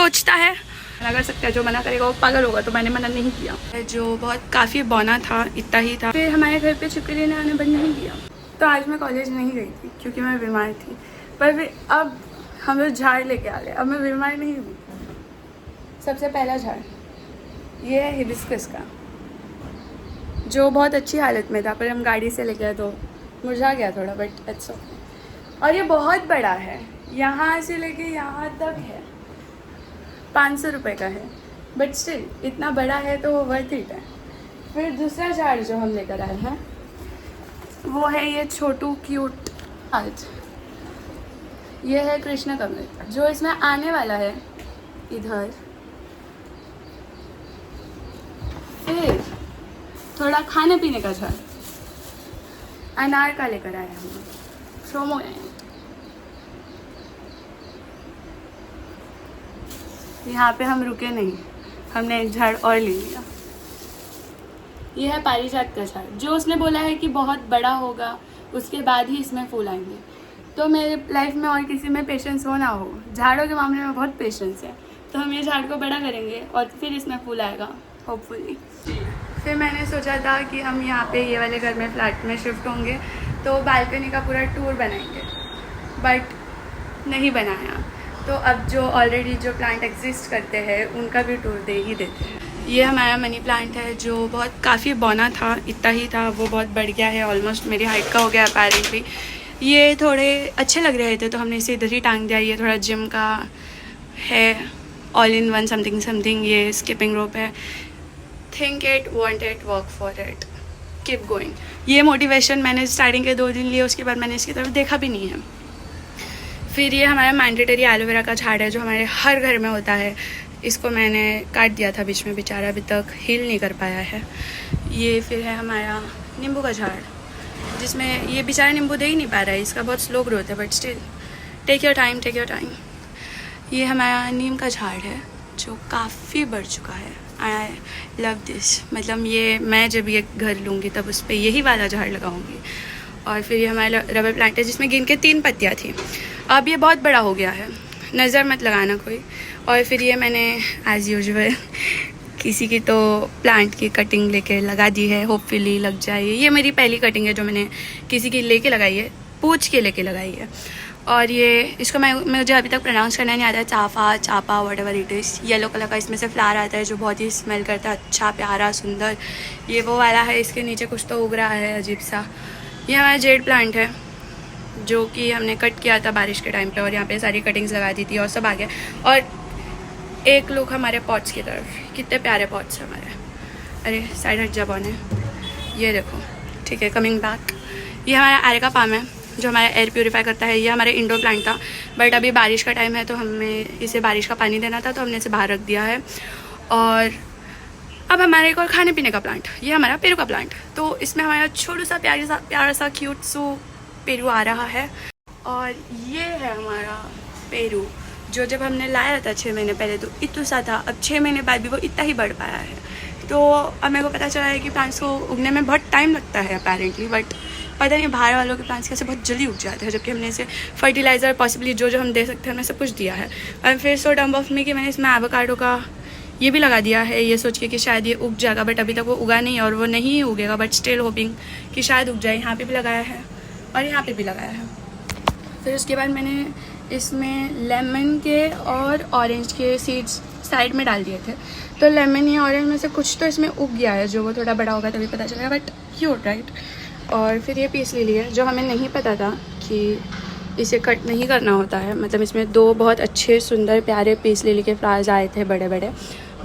टोचता है, मना कर सकता है, जो मना करेगा वो पागल होगा, तो मैंने मना नहीं किया। जो बहुत काफ़ी बौना था, इतना ही था। फिर हमारे घर पे छिपकली ने आने बंद नहीं किया। तो आज मैं कॉलेज नहीं गई थी क्योंकि मैं बीमार थी, पर फिर अब हम लोग झाड़ लेके आ गए, अब मैं बीमार नहीं हूँ। सबसे पहला झाड़ ये है हिबिस्कस का, जो बहुत अच्छी हालत में था, पर हम गाड़ी से लेके आए तो मुरझा गया थोड़ा, बट इट्स ओके। और ये बहुत बड़ा है, यहाँ से लेके यहाँ तक है, 500 रुपये का है, बट स्टिल इतना बड़ा है तो वर्थ इट है। फिर दूसरा झाड़ जो हम लेकर आए हैं वो है ये छोटू क्यूट आज, ये है कृष्ण कमल, जो इसमें आने वाला है इधर। फिर थोड़ा खाने पीने का झाड़ अनार का लेकर आए हम, प्रोमो है। यहाँ पे हम रुके नहीं, हमने एक झाड़ और ले लिया। ये है पारिजात का झाड़, जो उसने बोला है कि बहुत बड़ा होगा उसके बाद ही इसमें फूल आएंगे। तो मेरे लाइफ में और किसी में पेशेंस हो ना हो, झाड़ों के मामले में बहुत पेशेंस है, तो हम ये झाड़ को बड़ा करेंगे और फिर इसमें फूल आएगा होपफुली। फिर मैंने सोचा था कि हम यहाँ पे ये वाले घर में फ्लैट में शिफ्ट होंगे तो बालकनी का पूरा टूर बनाएंगे, बट नहीं बनाया। तो अब जो ऑलरेडी जो प्लांट एग्जिस्ट करते हैं उनका भी टूर दे ही देते हैं। ये हमारा मनी प्लांट है, जो बहुत काफ़ी बौना था, इतना ही था, वो बहुत बढ़ गया है, ऑलमोस्ट मेरी हाइट का हो गया अपेरेंटली। ये थोड़े अच्छे लग रहे थे तो हमने इसे इधर ही टांग दिया। ये थोड़ा जिम का है, all in one something something, ये स्किपिंग रोप है। Think it, want it, work for it, keep going. ये मोटिवेशन मैंने स्टार्टिंग के 2 दिन लिए, उसके बाद मैंने इसकी तरफ देखा भी नहीं है। फिर ये हमारा मैंडेटरी एलोवेरा का झाड़ है, जो हमारे हर घर में होता है। इसको मैंने काट दिया था बीच में, बेचारा अभी तक हील नहीं कर पाया है। ये फिर है हमारा नींबू का झाड़, जिसमें ये बेचारा नींबू दे ही नहीं पा रहा है, इसका बहुत स्लो ग्रोथ है, but still take your time, take your time. ये हमारा नीम का झाड़ है, जो काफ़ी बढ़ चुका है। आई लव दिस, मतलब ये मैं जब ये घर लूँगी तब उस पर यही वाला झाड़ लगाऊंगी। और फिर ये हमारा रबर प्लांट है, जिसमें गिन के 3 पत्तियाँ थी, अब ये बहुत बड़ा हो गया है, नज़र मत लगाना कोई। और फिर ये मैंने एज़ यूजुअल किसी की तो प्लांट की कटिंग लेके लगा दी है, होपफुली लग जाए। ये मेरी पहली कटिंग है जो मैंने किसी की लेके लगाई है, पूछ के लेके लगाई है। और ये इसको मुझे अभी तक प्रोनाउंस करना नहीं आता है, चापा whatever it is. Yellow colour का इसमें से फ्लावर आता है, जो बहुत ही स्मेल करता है, अच्छा प्यारा सुंदर। ये वो वाला है, इसके नीचे कुछ तो उग रहा है अजीब सा। ये हमारा जेड प्लांट है, जो कि हमने कट किया था बारिश के टाइम पे, और यहाँ पे सारी कटिंग्स लगा दी थी और सब आ गया। और एक लुक हमारे पॉट्स की तरफ, कितने प्यारे पॉट्स हैं हमारे। अरे साइड हट जा बॉन है, ये देखो, ठीक है, कमिंग बैक। ये हमारा एरिका पाम है, जो हमारा एयर प्यूरीफाई करता है। ये हमारा इंडोर प्लांट था, बट अभी बारिश का टाइम है तो हमें इसे बारिश का पानी देना था, तो हमने इसे बाहर रख दिया है। और अब हमारा एक और खाने पीने का प्लांट, ये हमारा पेरू का प्लांट। तो इसमें हमारा छोटा सा प्यारा सा क्यूट सो पेरू आ रहा है। और ये है हमारा पेरू, जो जब हमने लाया था 6 महीने पहले तो इतना सा था, अब 6 महीने बाद भी वो इतना ही बढ़ पाया है। तो अब मेरे को पता चला है कि प्लांट्स को उगने में बहुत टाइम लगता है अपेरेंटली, बट पता नहीं बाहर वालों के प्लांट्स कैसे बहुत जल्दी उग जाते हैं, जबकि हमने इसे फर्टिलाइज़र पॉसिबली जो हम दे सकते हैं हमने सब कुछ दिया है। और फिर सो डम्ब ऑफ मी कि मैंने इसमें एवोकाडो का ये भी लगा दिया है, ये सोच के कि शायद ये उग जाएगा, बट अभी तक वो उगा नहीं है और वो नहीं उगेगा, बट स्टिल होपिंग कि शायद उग जाए। यहाँ पे भी लगाया है और यहाँ पे भी लगाया है। फिर उसके बाद मैंने इसमें लेमन के और ऑरेंज के सीड्स साइड में डाल दिए थे, तो लेमन या ऑरेंज में से कुछ तो इसमें उग गया है, जो वो थोड़ा बड़ा होगा तभी पता चलेगा, बट क्यूट राइट। और फिर ये पीस ले लिया, जो हमें नहीं पता था कि इसे कट नहीं करना होता है, मतलब इसमें 2 बहुत अच्छे सुंदर प्यारे पीस लिली के फ्लावर्स आए थे बड़े बड़े,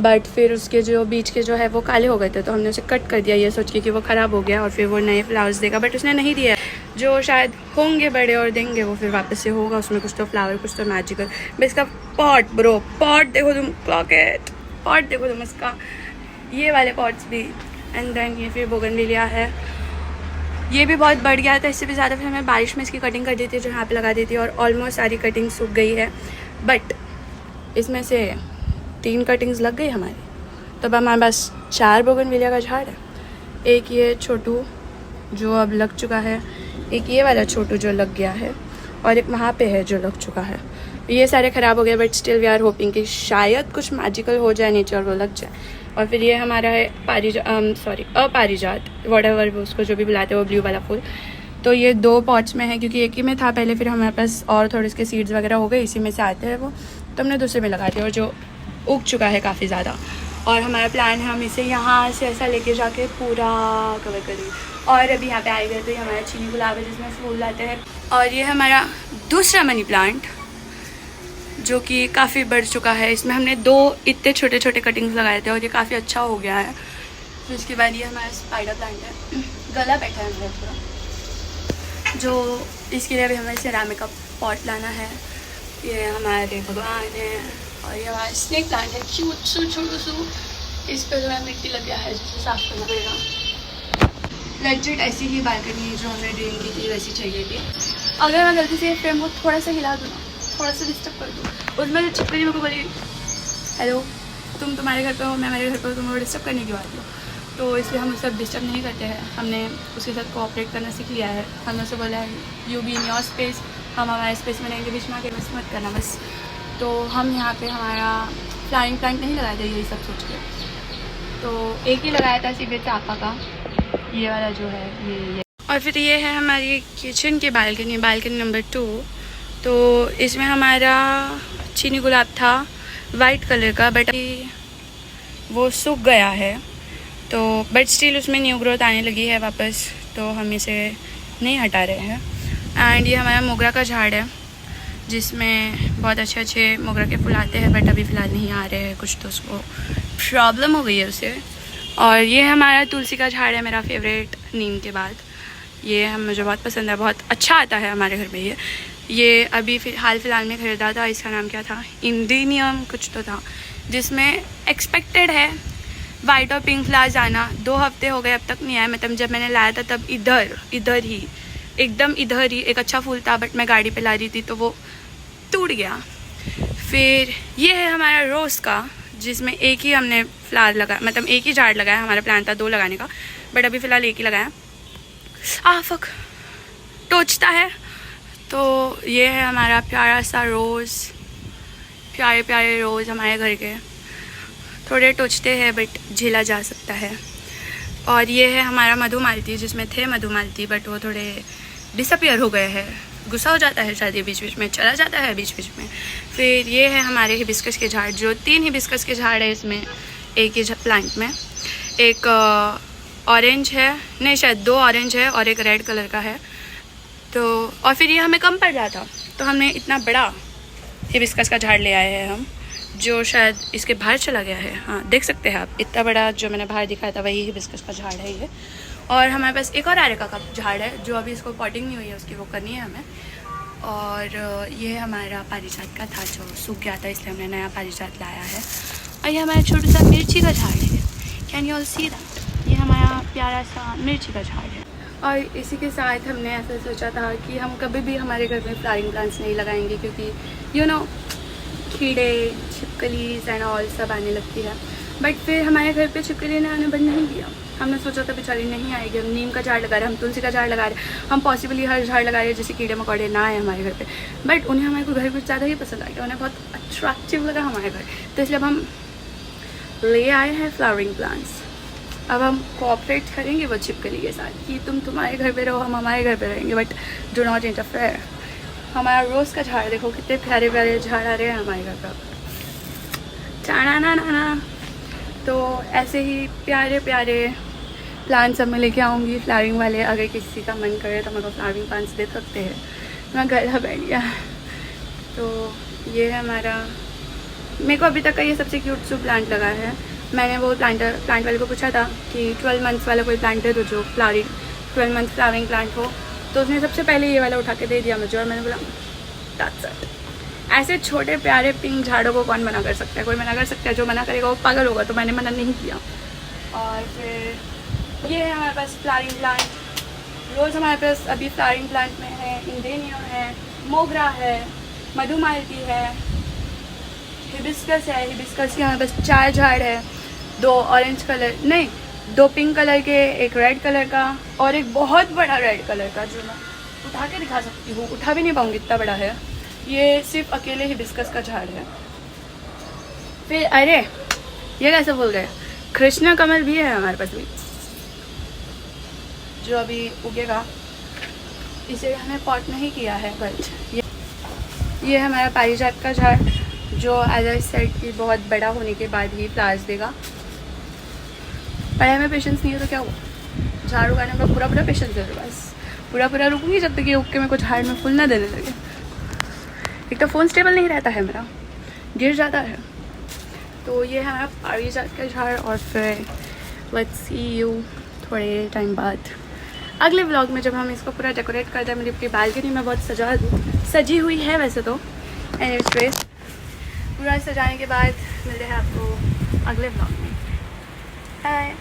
बट फिर उसके जो बीच के जो है वो काले हो गए थे, तो हमने उसे कट कर दिया ये सोच के कि वो ख़राब हो गया और फिर वो नए फ्लावर्स देगा, बट उसने नहीं दिया। जो शायद होंगे बड़े और देंगे वो फिर वापस से होगा, उसमें कुछ तो फ्लावर कुछ तो मैजिकल। बस इसका पॉट ब्रो, पॉट देखो तुम, पॉकेट पॉट देखो तुम इसका, ये वाले पॉट्स भी। एंड देन ये फिर बोगनविलिया है, ये भी बहुत बढ़ गया था, इससे भी ज़्यादा। फिर हमें बारिश में इसकी कटिंग कर दी थी, जो यहाँ पे लगा दी थी, और ऑलमोस्ट सारी कटिंग सूख गई है, बट इसमें से 3 कटिंग्स लग गई हमारी। तो अब हमारे पास 4 बोगनविलिया का झाड़ है। एक ये छोटू जो अब लग चुका है, एक ये वाला छोटू जो लग गया है, और एक वहाँ पे है जो लग चुका है। ये सारे ख़राब हो गए, but still we are hoping कि शायद कुछ मैजिकल हो जाए, नेचर वो लग जाए। और फिर ये हमारा है अपारिजात, व्हाटएवर उसको जो भी बुलाते हैं, वो ब्लू वाला फूल। तो ये 2 पॉट्स में है, क्योंकि एक ही में था पहले, फिर हमारे पास और थोड़े इसके सीड्स वगैरह हो गए, इसी में से आते हैं वो, तो हमने दूसरे में लगा दिया, और जो उग चुका है काफ़ी ज़्यादा। और हमारा प्लान है हम इसे यहाँ से ऐसा लेके जाके पूरा कवर कर देंगे। और अभी यहाँ पे आए गए तो ये हमारा चीनी गुलाब है जिसमें फूल आते हैं। और ये हमारा दूसरा मनी प्लांट जो कि काफ़ी बढ़ चुका है। इसमें हमने 2 इतने छोटे छोटे कटिंग्स लगाए थे और ये काफ़ी अच्छा हो गया है। फिर उसके बाद ये हमारा स्पाइडर प्लांट है, गला बैठा है मेरा पूरा, जो इसके लिए अभी हमें सिरामिक का पॉट लाना है। ये हमारे भगवान है। और ये हमारा स्नेक प्लांट है, क्यूट सू छोटू सू। इस पर जो है मिट्टी लग गया है जिसे साफ करना पड़ेगा। लेजिट ऐसी ही बालकनी जो हमने ड्रीम की थी वैसी चाहिए थी। अगर मैं गलती से फ्रेम को थोड़ा सा हिला दूँ ना, थोड़ा सा डिस्टर्ब कर दूँ, उसमें जो छिपकली मेरे को बोली हेलो तुम तुम्हारे घर पे हो, मैं मेरे घर पे हूँ, तुम्हें डिस्टर्ब करने की बात हो, तो इसलिए हम उसे डिस्टर्ब नहीं करते हैं। हमने उसके साथ कोऑपरेट करना सीख लिया है। हमने उसे बोला है you be in your space, हम हमारे स्पेस में रहेंगे, बीच में आके बस मत करना बस। तो हम यहाँ पे हमारा फ्लाइंग प्लांट नहीं लगाए थे यही सब सोच के, तो एक ही लगाया था सीबे चापा का, ये वाला जो है ये। और फिर ये है हमारी किचन की बालकनी नंबर 2। तो इसमें हमारा चीनी गुलाब था वाइट कलर का, बट वो सूख गया है, तो बट स्टिल उसमें न्यू ग्रोथ आने लगी है वापस, तो हम इसे नहीं हटा रहे हैं। एंड ये हमारा मोगरा का झाड़ है जिसमें बहुत अच्छे मोगरा के फूल आते हैं, बट अभी फ़िलहाल नहीं आ रहे हैं, कुछ तो उसको प्रॉब्लम हो गई है उसे। और ये हमारा तुलसी का झाड़ है, मेरा फेवरेट नीम के बाद। ये हम मुझे बहुत पसंद है, बहुत अच्छा आता है हमारे घर में। ये अभी हाल फिलहाल में ख़रीदा था, इसका नाम क्या था, इंडिनियम कुछ तो था, जिसमें एक्सपेक्टेड है वाइट और पिंक फ्लावर्स आना। 2 हफ्ते हो गए अब तक नहीं आया। मतलब जब मैंने लाया था तब इधर ही एकदम इधर ही एक अच्छा फूल था, बट मैं गाड़ी पे ला रही थी तो वो टूट गया। फिर ये है हमारा रोज़ का, जिसमें एक ही हमने फ्लावर लगाया, मतलब एक ही झाड़ लगाया। हमारा प्लान था 2 लगाने का, बट अभी फ़िलहाल एक ही लगाया। फक टोचता है। तो ये है हमारा प्यारा सा रोज़, प्यारे रोज़ हमारे घर के, थोड़े टोचते हैं बट झेला जा सकता है। और ये है हमारा मधुमालती, जिसमें थे मधुमालती बट वो थोड़े डिसअपियर हो गए हैं, गुस्सा हो जाता है शायद, ये बीच बीच में चला जाता है बीच बीच में। फिर ये है हमारे हिबिस्कस के झाड़, जो 3 हिबिस्कस के झाड़ है इसमें, एक ही प्लांट में। एक ऑरेंज है, नहीं शायद 2 ऑरेंज है और एक रेड कलर का है। तो और फिर ये हमें कम पड़ रहा था, तो हमने इतना बड़ा हिबिस्कस का झाड़ ले आए हैं हम, जो शायद इसके बाहर चला गया है। हाँ देख सकते हैं आप, इतना बड़ा जो मैंने बाहर दिखाया था वही हिबिस्कस का झाड़ है ये। और हमारे पास एक और एरिका का झाड़ है, जो अभी इसको पॉटिंग नहीं हुई है, उसकी वो करनी है हमें। और ये हमारा पारिजात का था जो सूख गया था, इसलिए हमने नया पारिजात लाया है। और ये हमारा छोटा सा मिर्ची का झाड़ है, can you all see that. ये हमारा प्यारा सा मिर्ची का झाड़ है। और इसी के साथ हमने ऐसा सोचा था कि हम कभी भी हमारे घर में फ्लावरिंग प्लांट्स नहीं लगाएंगे, क्योंकि यू नो कीड़े छिपकलीज एंड ऑल सब आने लगती है। बट फिर हमारे घर पे छिपकली ने आने बंद नहीं किया। हमने सोचा था बेचारी नहीं आएगी, हम नीम का झाड़ लगा रहे हैं, हम तुलसी का झाड़ लगा रहे हैं, हम पॉसिबली हर झाड़ लगा रहे हैं जिससे कीड़े मकोड़े ना आए हमारे घर पे। बट उन्हें हमारे घर कुछ ज़्यादा ही पसंद आ गया, उन्हें बहुत अट्रैक्टिव लगा हमारे घर, तो इसलिए अब हम ले आए हैं फ्लावरिंग प्लांट्स। अब हम कोऑपरेट करेंगे वो छिपकली के साथ कि तुम तुम्हारे घर पे रहो, हम हमारे घर पे रहेंगे, बट डू नॉट इंटरफेयर। हमारा रोज़ का झाड़ देखो, कितने प्यारे प्यारे झाड़ आ रहे हैं हमारे घर पर, चाना ना ना ना। तो ऐसे ही प्यारे प्यारे प्लांट्स अब मैं लेके आऊँगी फ्लावरिंग वाले। अगर किसी का मन करे तो मेरे को फ्लावरिंग प्लांट्स दे सकते हैं। मैं गला बैठ गया। तो ये है हमारा, मेरे को अभी तक का ये सबसे क्यूट सा प्लांट लगा है। मैंने वो प्लांट वाले को पूछा था कि 12 मंथ्स वाला कोई प्लांट है तो जो 12 मंथ फ्लावरिंग प्लांट हो, तो उसने सबसे पहले ये वाला उठा के दे दिया मुझे। और मैंने बोला दैट्स इट। ऐसे छोटे प्यारे पिंक झाड़ों को कौन मना कर सकता है, कोई मना कर सकता है, जो मना करेगा वो पागल होगा। तो मैंने मना नहीं किया। और फिर ये है हमारे पास फ्लावरिंग प्लांट। रोज़ हमारे पास अभी फ्लावरिंग प्लांट में है इंडेनियम है, मोगरा है, मधुमालती है, हिबिस्कस है। हिबिस्कस के हमारे पास 4 झाड़ है, 2 ऑरेंज कलर, नहीं 2 पिंक कलर के, एक रेड कलर का और एक बहुत बड़ा रेड कलर का, जो मैं उठा के दिखा सकती हूँ। उठा भी नहीं पाऊँगी, इतना बड़ा है। ये सिर्फ अकेले हिबिस्कस का झाड़ है। फिर अरे ये कैसे भूल गए, कृष्णा कमल भी है हमारे पास भी, जो अभी उगेगा। इसे हमने पॉट नहीं किया है, बट ये है हमारा पारिजात का झाड़, जो एज आई सेड कि बहुत बड़ा होने के बाद ही फ्लावर्स देगा। पर हमें पेशेंस नहीं है तो क्या हुआ, झाड़ उगाने में पूरा पेशेंस है बस, पूरा रुकूंगी जब तक ये उग के मेरे को झाड़ में फूल ना देने लगे। एक तो फ़ोन स्टेबल नहीं रहता है मेरा, गिर जाता है। तो ये है हमारा पारिजात का झाड़। और फिर लेट्स सी यू थोड़े टाइम बाद अगले व्लॉग में, जब हम इसको पूरा डेकोरेट कर दें। मेरी अपनी बालकनी में बहुत सजी हुई है वैसे तो, एनीवेज पूरा सजाने के बाद मिलते हैं आपको अगले व्लॉग में। बाय।